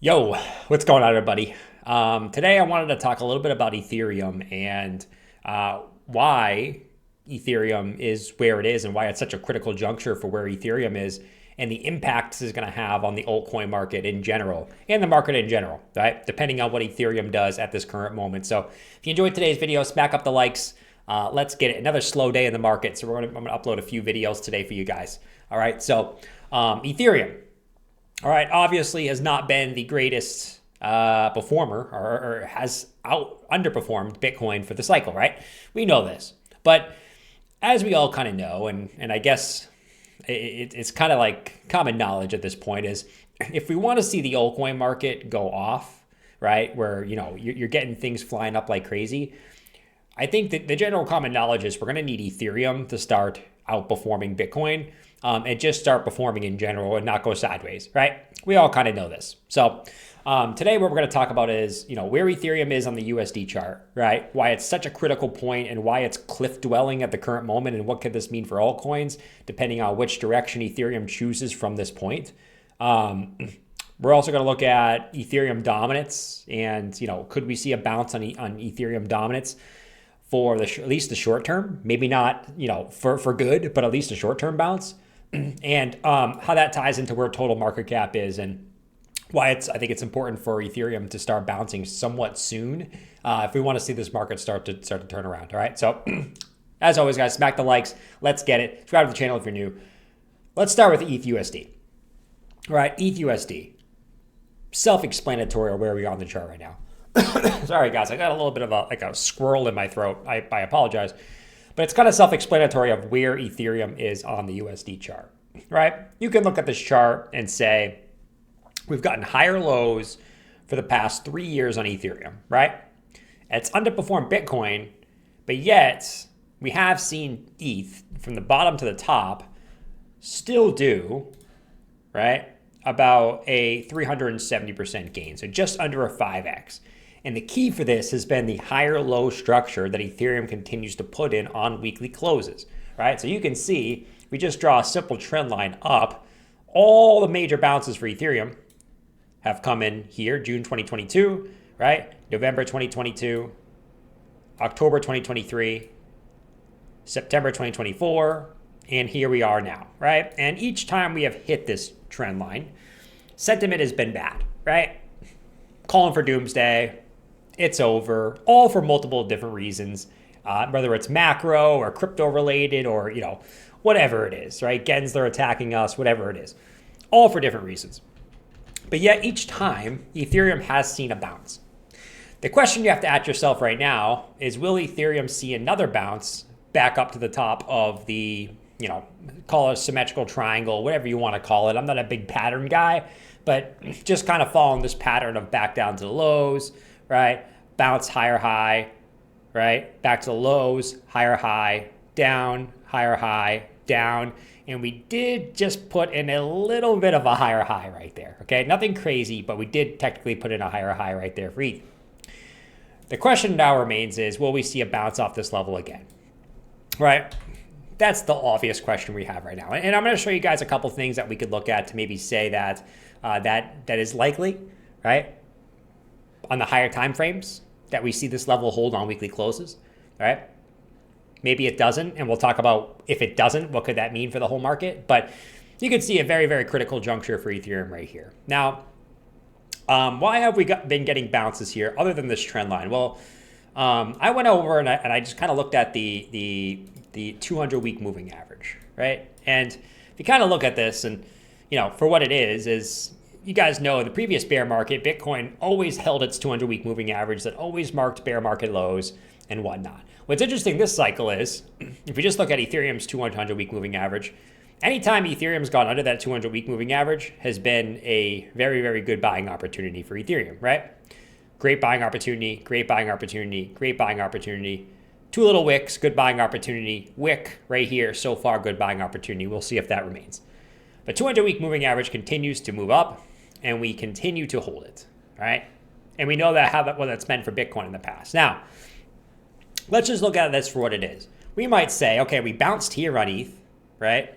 Yo, what's going on, everybody? Today, I wanted to talk a little bit about Ethereum and why Ethereum is where it is and why it's such a critical juncture for where Ethereum is and the impact this is going to have on the altcoin market in general and the market in general, right? Depending on what Ethereum does at this current moment. So, if you enjoyed today's video, smack up the likes. Let's get it. Another slow day in the market. So, I'm going to upload a few videos today for you guys. All right. So, Ethereum. All right, obviously has not been the greatest performer or has underperformed Bitcoin for the cycle, right? We know this. But as we all kind of know, and I guess it's kind of like common knowledge at this point, is if we want to see the altcoin market go off, right, where you're getting things flying up like crazy, I think that the general common knowledge is we're going to need Ethereum to start outperforming Bitcoin and just start performing in general and not go sideways, right? We all kind of know this. So today what we're going to talk about is, where Ethereum is on the USD chart, right? Why it's such a critical point and why it's cliff dwelling at the current moment and what could this mean for altcoins, depending on which direction Ethereum chooses from this point. We're also going to look at Ethereum dominance and, could we see a bounce on Ethereum dominance for at least the short term, maybe not, for good, but at least a short-term bounce, and how that ties into where total market cap is and why I think it's important for Ethereum to start bouncing somewhat soon if we want to see this market start to turn around. All right. So as always, guys, smack the likes. Let's get it. Subscribe to the channel if you're new. Let's start with ETH/USD. All right, ETH/USD. Self-explanatory where we are on the chart right now. Sorry, guys, I got a little bit of a squirrel in my throat. I apologize. But it's kind of self-explanatory of where Ethereum is on the USD chart, right? You can look at this chart and say, we've gotten higher lows for the past 3 years on Ethereum, right? It's underperformed Bitcoin, but yet we have seen ETH from the bottom to the top still do, right, about a 370% gain, so just under a 5x. And the key for this has been the higher low structure that Ethereum continues to put in on weekly closes, right? So you can see, we just draw a simple trend line up. All the major bounces for Ethereum have come in here, June 2022, right? November 2022, October 2023, September 2024, and here we are now, right? And each time we have hit this trend line, sentiment has been bad, right? Calling for doomsday. It's over, all for multiple different reasons, whether it's macro or crypto related or, whatever it is, right? Gensler attacking us, whatever it is, all for different reasons. But yet each time Ethereum has seen a bounce. The question you have to ask yourself right now is, will Ethereum see another bounce back up to the top of the, call it a symmetrical triangle, whatever you want to call it. I'm not a big pattern guy, but just kind of following this pattern of back down to the lows, right? Bounce higher high, right? Back to the lows, higher high, down, higher high, down. And we did just put in a little bit of a higher high right there, okay? Nothing crazy, but we did technically put in a higher high right there for ETH. The question now remains is, will we see a bounce off this level again, right? That's the obvious question we have right now. And I'm going to show you guys a couple things that we could look at to maybe say that that is likely, right? On the higher time frames that we see this level hold on weekly closes, right? Maybe it doesn't, and we'll talk about if it doesn't, what could that mean for the whole market? But you can see a very, very critical juncture for Ethereum right here. Now, why have we been getting bounces here other than this trend line? Well, I went over and I just kind of looked at the 200-week moving average, right? And if you kind of look at this and, for what it is you guys know in the previous bear market, Bitcoin always held its 200-week moving average that always marked bear market lows and whatnot. What's interesting this cycle is, if we just look at Ethereum's 200-week moving average, anytime Ethereum's gone under that 200-week moving average has been a very, very good buying opportunity for Ethereum, right? Great buying opportunity, great buying opportunity, great buying opportunity. Two little wicks, good buying opportunity. Wick right here, so far, good buying opportunity. We'll see if that remains. But 200-week moving average continues to move up, and we continue to hold it, right? And we know what that's meant for Bitcoin in the past. Now, let's just look at this for what it is. We might say, okay, we bounced here on ETH, right?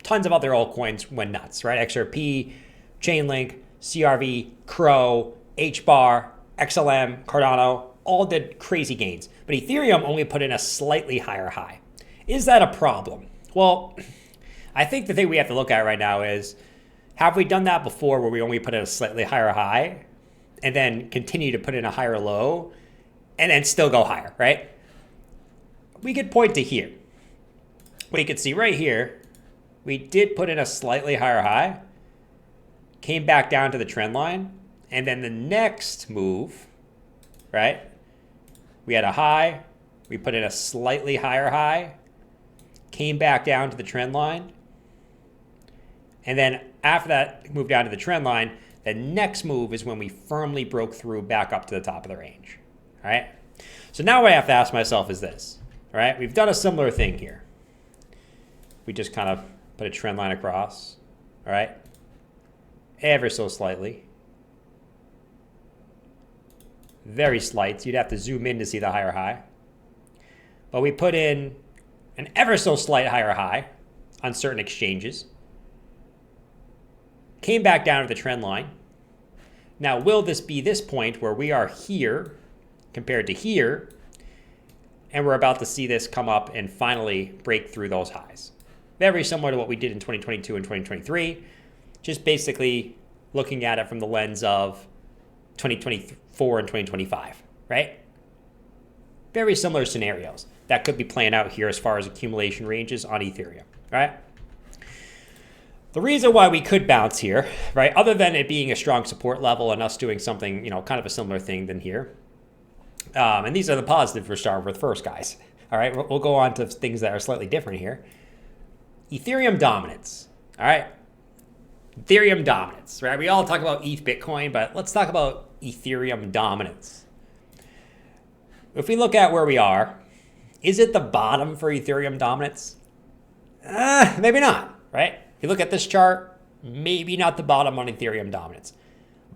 Tons of other altcoins went nuts, right? XRP, Chainlink, CRV, Crow, HBAR, XLM, Cardano, all did crazy gains. But Ethereum only put in a slightly higher high. Is that a problem? Well, I think the thing we have to look at right now is, have we done that before where we only put in a slightly higher high and then continue to put in a higher low and then still go higher, right? We could point to here. What you can see right here, we did put in a slightly higher high, came back down to the trend line, and then the next move, right? We had a high, we put in a slightly higher high, came back down to the trend line, and then after that move down to the trend line, the next move is when we firmly broke through back up to the top of the range, all right? So now what I have to ask myself is this, all right? We've done a similar thing here. We just kind of put a trend line across, all right? Ever so slightly. Very slight. You'd have to zoom in to see the higher high. But we put in an ever so slight higher high on certain exchanges. Came back down to the trend line. Now, will this be this point where we are here compared to here, and we're about to see this come up and finally break through those highs? Very similar to what we did in 2022 and 2023, just basically looking at it from the lens of 2024 and 2025, right? Very similar scenarios that could be playing out here as far as accumulation ranges on Ethereum, right? The reason why we could bounce here, right, other than it being a strong support level and us doing something, kind of a similar thing than here, and these are the positive for start with first, guys. All right, we'll go on to things that are slightly different here. Ethereum dominance, all right? Ethereum dominance, right? We all talk about ETH Bitcoin, but let's talk about Ethereum dominance. If we look at where we are, is it the bottom for Ethereum dominance? Maybe not, right? If you look at this chart, maybe not the bottom on Ethereum dominance.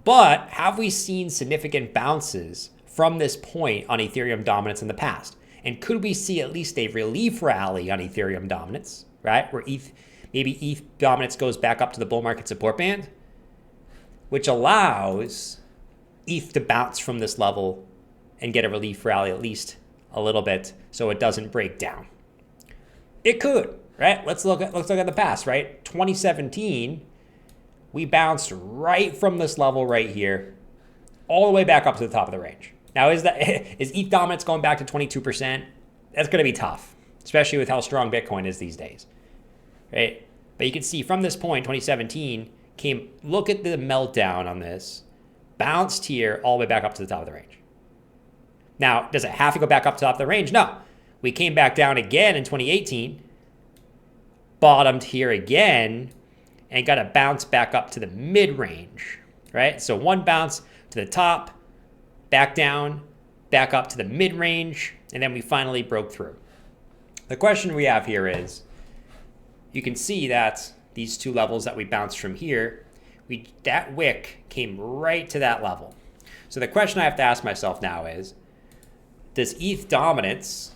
But have we seen significant bounces from this point on Ethereum dominance in the past? And could we see at least a relief rally on Ethereum dominance, right? Where maybe ETH dominance goes back up to the bull market support band, which allows ETH to bounce from this level and get a relief rally at least a little bit so it doesn't break down. It could, right? Let's look at the past, right? 2017, we bounced right from this level right here all the way back up to the top of the range. Now, is ETH dominance going back to 22%? That's going to be tough, especially with how strong Bitcoin is these days, right? But you can see from this point, 2017, look at the meltdown on this, bounced here all the way back up to the top of the range. Now, does it have to go back up to the top of the range? No. We came back down again in 2018, bottomed here again, and got a bounce back up to the mid-range, right? So one bounce to the top, back down, back up to the mid-range, and then we finally broke through. The question we have here is, you can see that these two levels that we bounced from here, that wick came right to that level. So the question I have to ask myself now is, does ETH dominance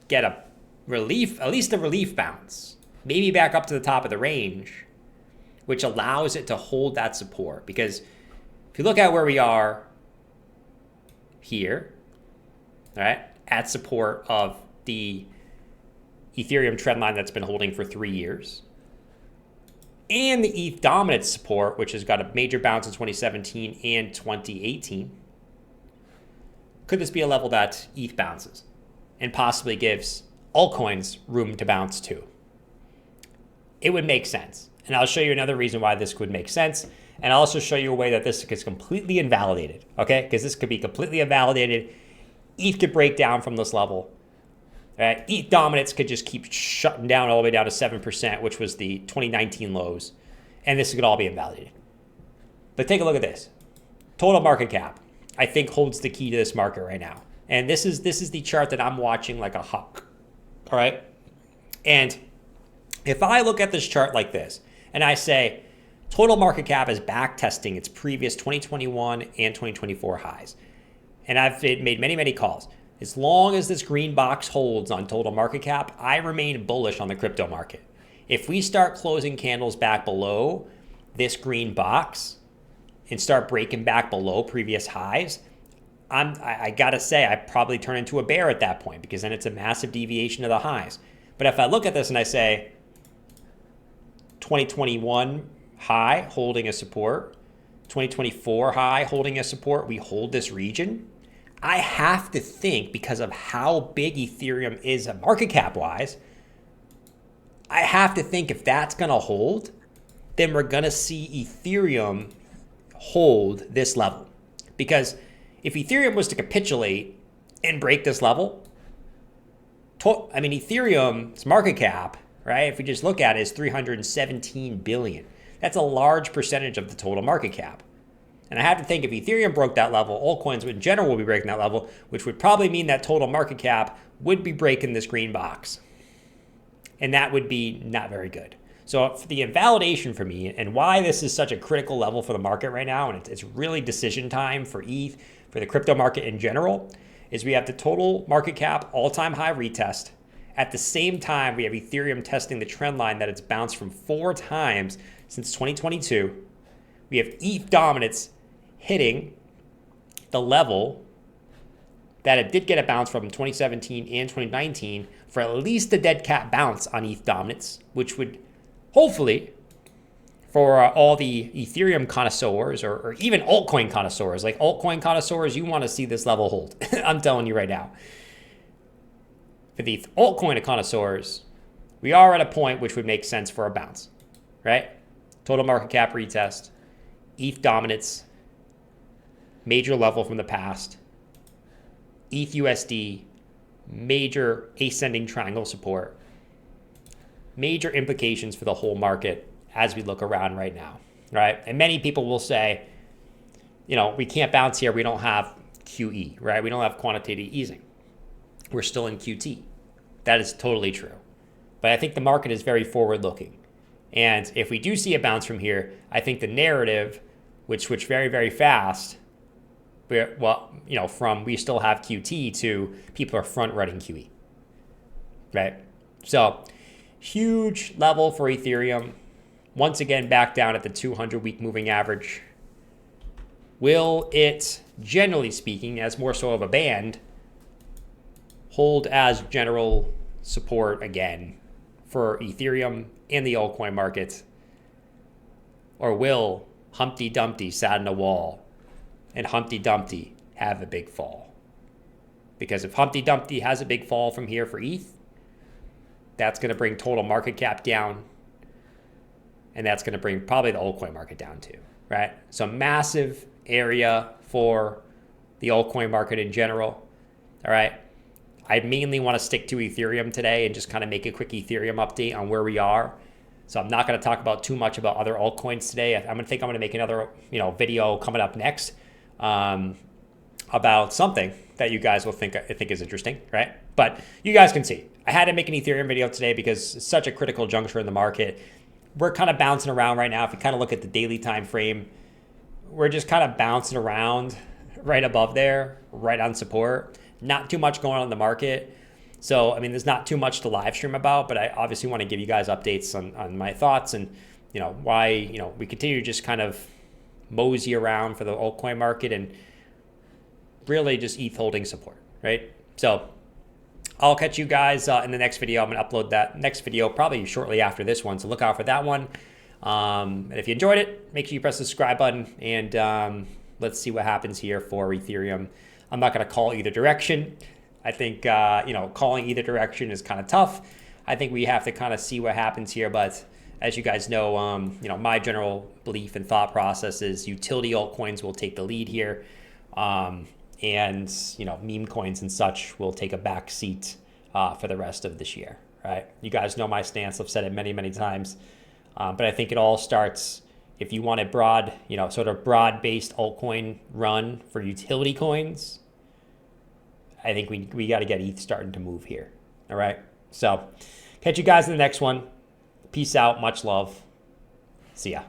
get a relief, at least a relief bounce, maybe back up to the top of the range, which allows it to hold that support? Because if you look at where we are here, all right, at support of the Ethereum trendline that's been holding for 3 years, and the ETH dominance support, which has got a major bounce in 2017 and 2018, could this be a level that ETH bounces and possibly gives altcoins room to bounce too? It would make sense. And I'll show you another reason why this would make sense. And I'll also show you a way that this gets completely invalidated, okay? Because this could be completely invalidated. ETH could break down from this level. Right? ETH dominance could just keep shutting down all the way down to 7%, which was the 2019 lows. And this could all be invalidated. But take a look at this. Total market cap, I think, holds the key to this market right now. And this is the chart that I'm watching like a hawk. All right? And if I look at this chart like this, and I say, total market cap is back testing its previous 2021 and 2024 highs. And I've made many, many calls. As long as this green box holds on total market cap, I remain bullish on the crypto market. If we start closing candles back below this green box, and start breaking back below previous highs, I gotta say, I probably turn into a bear at that point, because then it's a massive deviation of the highs. But if I look at this and I say 2021 high holding a support, 2024 high holding a support, we hold this region, I have to think, because of how big Ethereum is market cap wise, I have to think if that's gonna hold, then we're gonna see Ethereum hold this level. Because if Ethereum was to capitulate and break this level, I mean, Ethereum's market cap, right, if we just look at it, is 317 billion. That's a large percentage of the total market cap. And I have to think if Ethereum broke that level, altcoins in general will be breaking that level, which would probably mean that total market cap would be breaking this green box. And that would be not very good. So the invalidation for me, and why this is such a critical level for the market right now, and it's really decision time for ETH, for the crypto market in general, is we have the total market cap all-time high retest. At the same time, we have Ethereum testing the trend line that it's bounced from 4 times since 2022. We have ETH dominance hitting the level that it did get a bounce from in 2017 and 2019 for at least a dead cat bounce on ETH dominance, which would hopefully, for all the Ethereum connoisseurs or even altcoin connoisseurs, like altcoin connoisseurs, you want to see this level hold. I'm telling you right now. For the altcoin connoisseurs, we are at a point which would make sense for a bounce, right? Total market cap retest, ETH dominance, major level from the past, ETH USD, major ascending triangle support, major implications for the whole market as we look around right now, right? And many people will say, you know, we can't bounce here. We don't have QE, right? We don't have quantitative easing. We're still in QT. That is totally true. But I think the market is very forward looking. And if we do see a bounce from here, I think the narrative would switch very, very fast. Well, you know, from we still have QT to people are front running QE, right? So huge level for Ethereum. Once again, back down at the 200-week moving average. Will it, generally speaking, as more so of a band, hold as general support again for Ethereum and the altcoin market? Or will Humpty Dumpty sat in a wall and Humpty Dumpty have a big fall? Because if Humpty Dumpty has a big fall from here for ETH, that's going to bring total market cap down. And that's going to bring probably the altcoin market down too, right? So massive area for the altcoin market in general, all right? I mainly want to stick to Ethereum today and just kind of make a quick Ethereum update on where we are. So I'm not going to talk about too much about other altcoins today. I'm going to make another, video coming up next about something that you guys will think is interesting, right? But you guys can see, I had to make an Ethereum video today because it's such a critical juncture in the market. We're kind of bouncing around right now. If you kind of look at the daily time frame, we're just kind of bouncing around right above there, right on support. Not too much going on in the market. So, I mean, there's not too much to live stream about, but I obviously want to give you guys updates on my thoughts and, why, we continue to just kind of mosey around for the altcoin market and really just ETH holding support, right? So I'll catch you guys in the next video. I'm going to upload that next video probably shortly after this one, so look out for that one. And if you enjoyed it, make sure you press the subscribe button, and let's see what happens here for Ethereum. I'm not going to call either direction. I think, calling either direction is kind of tough. I think we have to kind of see what happens here. But as you guys know, my general belief and thought process is utility altcoins will take the lead here. And meme coins and such will take a back seat for the rest of this year, right? You guys know my stance. I've said it many, many times. But I think it all starts, if you want a broad, sort of broad-based altcoin run for utility coins, I think we got to get ETH starting to move here, all right? So catch you guys in the next one. Peace out. Much love. See ya.